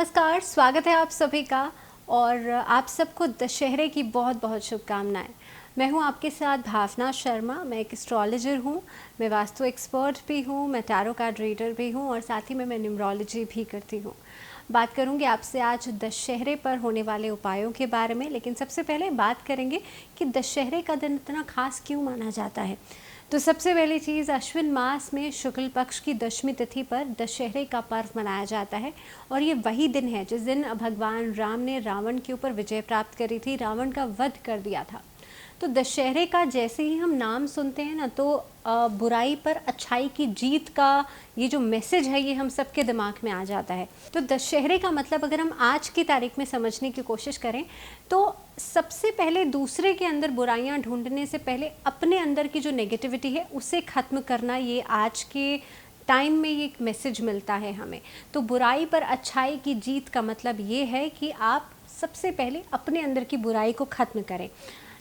नमस्कार, स्वागत है आप सभी का। और आप सबको दशहरे की बहुत बहुत शुभकामनाएं। मैं हूं आपके साथ भावना शर्मा। मैं एक एस्ट्रोलॉजर हूं, मैं वास्तु एक्सपर्ट भी हूं, मैं टैरो कार्ड रीडर भी हूं और साथ ही में मैं न्यूमरोलॉजी भी करती हूं। बात करूंगी आपसे आज दशहरे पर होने वाले उपायों के बारे में, लेकिन सबसे पहले बात करेंगे कि दशहरे का दिन इतना खास क्यों माना जाता है। तो सबसे पहली चीज़, अश्विन मास में शुक्ल पक्ष की दशमी तिथि पर दशहरे का पर्व मनाया जाता है और ये वही दिन है जिस दिन भगवान राम ने रावण के ऊपर विजय प्राप्त करी थी, रावण का वध कर दिया था। तो दशहरे का जैसे ही हम नाम सुनते हैं ना, तो बुराई पर अच्छाई की जीत का ये जो मैसेज है ये हम सबके दिमाग में आ जाता है। तो दशहरे का मतलब अगर हम आज की तारीख में समझने की कोशिश करें तो सबसे पहले दूसरे के अंदर बुराइयां ढूंढने से पहले अपने अंदर की जो नेगेटिविटी है उसे ख़त्म करना, ये आज के टाइम में ये एक मैसेज मिलता है हमें। तो बुराई पर अच्छाई की जीत का मतलब ये है कि आप सबसे पहले अपने अंदर की बुराई को ख़त्म करें।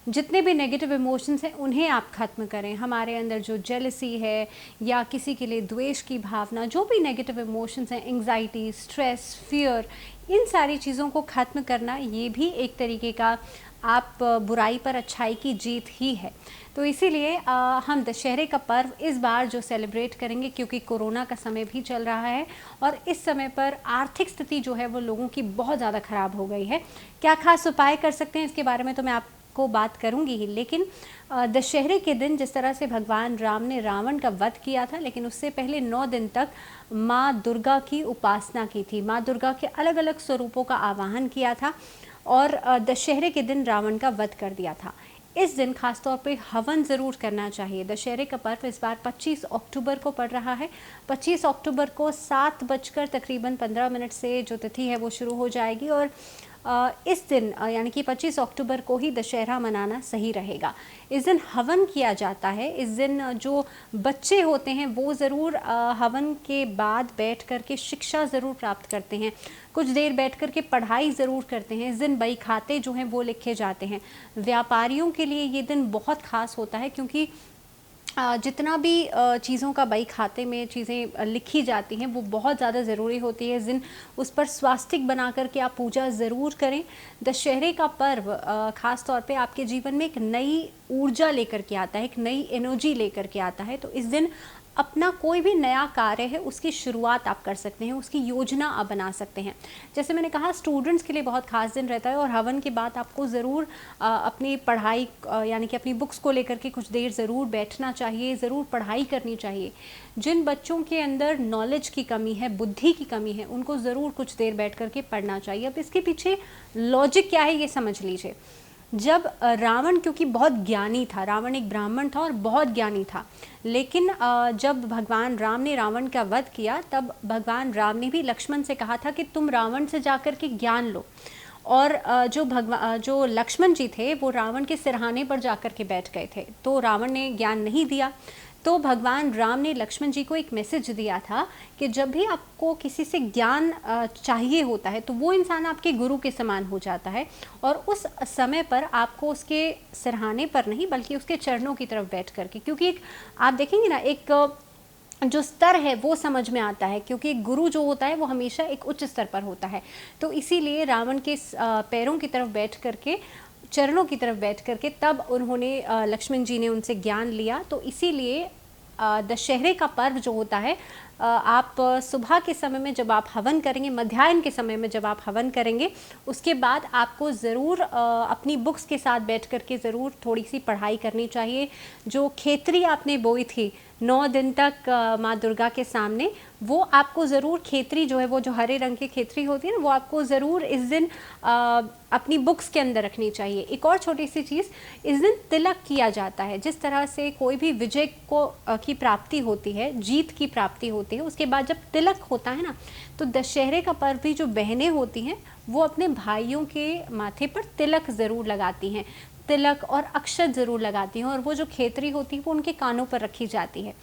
जितने भी नेगेटिव इमोशंस हैं उन्हें आप ख़त्म करें। हमारे अंदर जो जेलसी है या किसी के लिए द्वेष की भावना, जो भी नेगेटिव इमोशंस हैं, एंग्जाइटी, स्ट्रेस, फियर, इन सारी चीज़ों को ख़त्म करना ये भी एक तरीके का आप बुराई पर अच्छाई की जीत ही है। तो इसीलिए हम दशहरे का पर्व इस बार जो सेलिब्रेट करेंगे, क्योंकि कोरोना का समय भी चल रहा है और इस समय पर आर्थिक स्थिति जो है वो लोगों की बहुत ज़्यादा ख़राब हो गई है। क्या खास उपाय कर सकते हैं इसके बारे में तो मैं आपको बात करूंगी ही, लेकिन दशहरे के दिन जिस तरह से भगवान राम ने रावण का वध किया था, लेकिन उससे पहले 9 दिन तक माँ दुर्गा की उपासना की थी। माँ दुर्गा के अलग अलग स्वरूपों का आवाहन किया था और दशहरे के दिन रावण का वध कर दिया था। इस दिन खास तौर पे हवन ज़रूर करना चाहिए। दशहरे का पर्व इस बार 25 अक्टूबर को पड़ रहा है। 25 अक्टूबर को 7 बजकर तकरीबन 15 मिनट से जो तिथि है वो शुरू हो जाएगी और इस दिन यानी कि 25 अक्टूबर को ही दशहरा मनाना सही रहेगा। इस दिन हवन किया जाता है। इस दिन जो बच्चे होते हैं वो ज़रूर हवन के बाद बैठ कर के शिक्षा ज़रूर प्राप्त करते हैं, कुछ देर बैठ कर के पढ़ाई ज़रूर करते हैं। इस दिन बही खाते जो हैं वो लिखे जाते हैं। व्यापारियों के लिए ये दिन बहुत ख़ास होता है, क्योंकि जितना भी चीज़ों का बही खाते में चीज़ें लिखी जाती हैं वो बहुत ज़्यादा ज़रूरी होती है। इस दिन उस पर स्वास्तिक बना करके आप पूजा ज़रूर करें। दशहरे का पर्व ख़ास तौर पे आपके जीवन में एक नई ऊर्जा लेकर के आता है, एक नई एनर्जी लेकर के आता है। तो इस दिन अपना कोई भी नया कार्य है उसकी शुरुआत आप कर सकते हैं, उसकी योजना आप बना सकते हैं। जैसे मैंने कहा, स्टूडेंट्स के लिए बहुत ख़ास दिन रहता है और हवन के बाद आपको ज़रूर अपनी पढ़ाई यानी कि अपनी बुक्स को लेकर के कुछ देर ज़रूर बैठना चाहिए, ज़रूर पढ़ाई करनी चाहिए। जिन बच्चों के अंदर नॉलेज की कमी है, बुद्धि की कमी है, उनको ज़रूर कुछ देर बैठ कर के पढ़ना चाहिए। अब इसके पीछे लॉजिक क्या है ये समझ लीजिए। जब रावण, क्योंकि बहुत ज्ञानी था, रावण एक ब्राह्मण था और बहुत ज्ञानी था, लेकिन जब भगवान राम ने रावण का वध किया तब भगवान राम ने भी लक्ष्मण से कहा था कि तुम रावण से जाकर के ज्ञान लो। और जो लक्ष्मण जी थे वो रावण के सिरहाने पर जाकर के बैठ गए थे, तो रावण ने ज्ञान नहीं दिया। तो भगवान राम ने लक्ष्मण जी को एक मैसेज दिया था कि जब भी आपको किसी से ज्ञान चाहिए होता है तो वो इंसान आपके गुरु के समान हो जाता है और उस समय पर आपको उसके सिरहाने पर नहीं बल्कि उसके चरणों की तरफ बैठ करके, क्योंकि एक आप देखेंगे ना, एक जो स्तर है वो समझ में आता है, क्योंकि गुरु जो होता है वो हमेशा एक उच्च स्तर पर होता है। तो इसीलिए रावण के पैरों की तरफ बैठ करके, चरणों की तरफ बैठ करके तब उन्होंने लक्ष्मण जी ने उनसे ज्ञान लिया। तो इसीलिए दशहरे का पर्व जो होता है, आप सुबह के समय में जब आप हवन करेंगे, मध्याह्न के समय में जब आप हवन करेंगे, उसके बाद आपको ज़रूर अपनी बुक्स के साथ बैठ कर के ज़रूर थोड़ी सी पढ़ाई करनी चाहिए। जो खेतरी आपने बोई थी 9 दिन तक माँ दुर्गा के सामने, वो आपको ज़रूर, खेतरी जो है वो जो हरे रंग की खेतरी होती है ना, वो आपको ज़रूर इस दिन अपनी बुक्स के अंदर रखनी चाहिए। एक और छोटी सी चीज़, इस दिन तिलक किया जाता है। जिस तरह से कोई भी विजय को की प्राप्ति होती है, जीत की प्राप्ति होती है, उसके बाद जब तिलक होता है ना, तो दशहरे का पर्व भी जो बहनें होती हैं वो अपने भाइयों के माथे पर तिलक ज़रूर लगाती हैं, तिलक और अक्षत ज़रूर लगाती हैं, और वो जो खेतरी होती है वो उनके कानों पर रखी जाती है।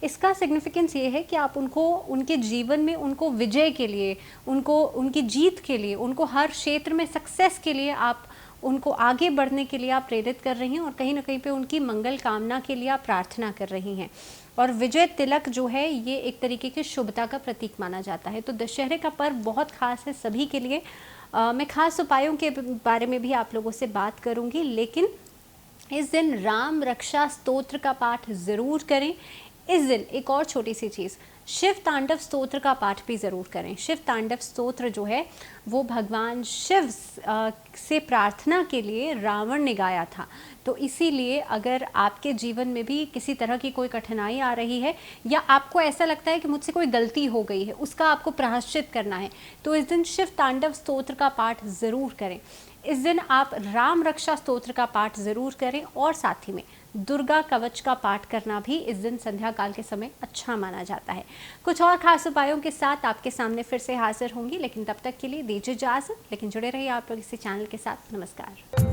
इसका सिग्निफिकेंस ये है कि आप उनको, उनके जीवन में उनको विजय के लिए, उनको उनकी जीत के लिए, उनको हर क्षेत्र में सक्सेस के लिए आप उनको आगे बढ़ने के लिए आप प्रेरित कर रही हैं और कहीं ना कहीं पे उनकी मंगल कामना के लिए आप प्रार्थना कर रही हैं। और विजय तिलक जो है ये एक तरीके की शुभता का प्रतीक माना जाता है। तो दशहरे का पर्व बहुत खास है सभी के लिए। मैं खास उपायों के बारे में भी आप लोगों से बात करूंगी, लेकिन इस दिन राम रक्षा स्तोत्र का पाठ ज़रूर करें। इस दिन एक और छोटी सी चीज़, शिव तांडव स्तोत्र का पाठ भी ज़रूर करें। शिव तांडव स्तोत्र जो है वो भगवान शिव से प्रार्थना के लिए रावण ने गाया था। तो इसीलिए अगर आपके जीवन में भी किसी तरह की कोई कठिनाई आ रही है या आपको ऐसा लगता है कि मुझसे कोई गलती हो गई है, उसका आपको प्रायश्चित करना है, तो इस दिन शिव तांडव स्तोत्र का पाठ ज़रूर करें। इस दिन आप राम रक्षा स्तोत्र का पाठ ज़रूर करें और साथ ही में दुर्गा कवच का पाठ करना भी इस दिन संध्या काल के समय अच्छा माना जाता है। कुछ और खास उपायों के साथ आपके सामने फिर से हाजिर होंगी, लेकिन तब तक के लिए दीजिए इजाज़त। लेकिन जुड़े रहिए आप लोग इसी चैनल के साथ। नमस्कार।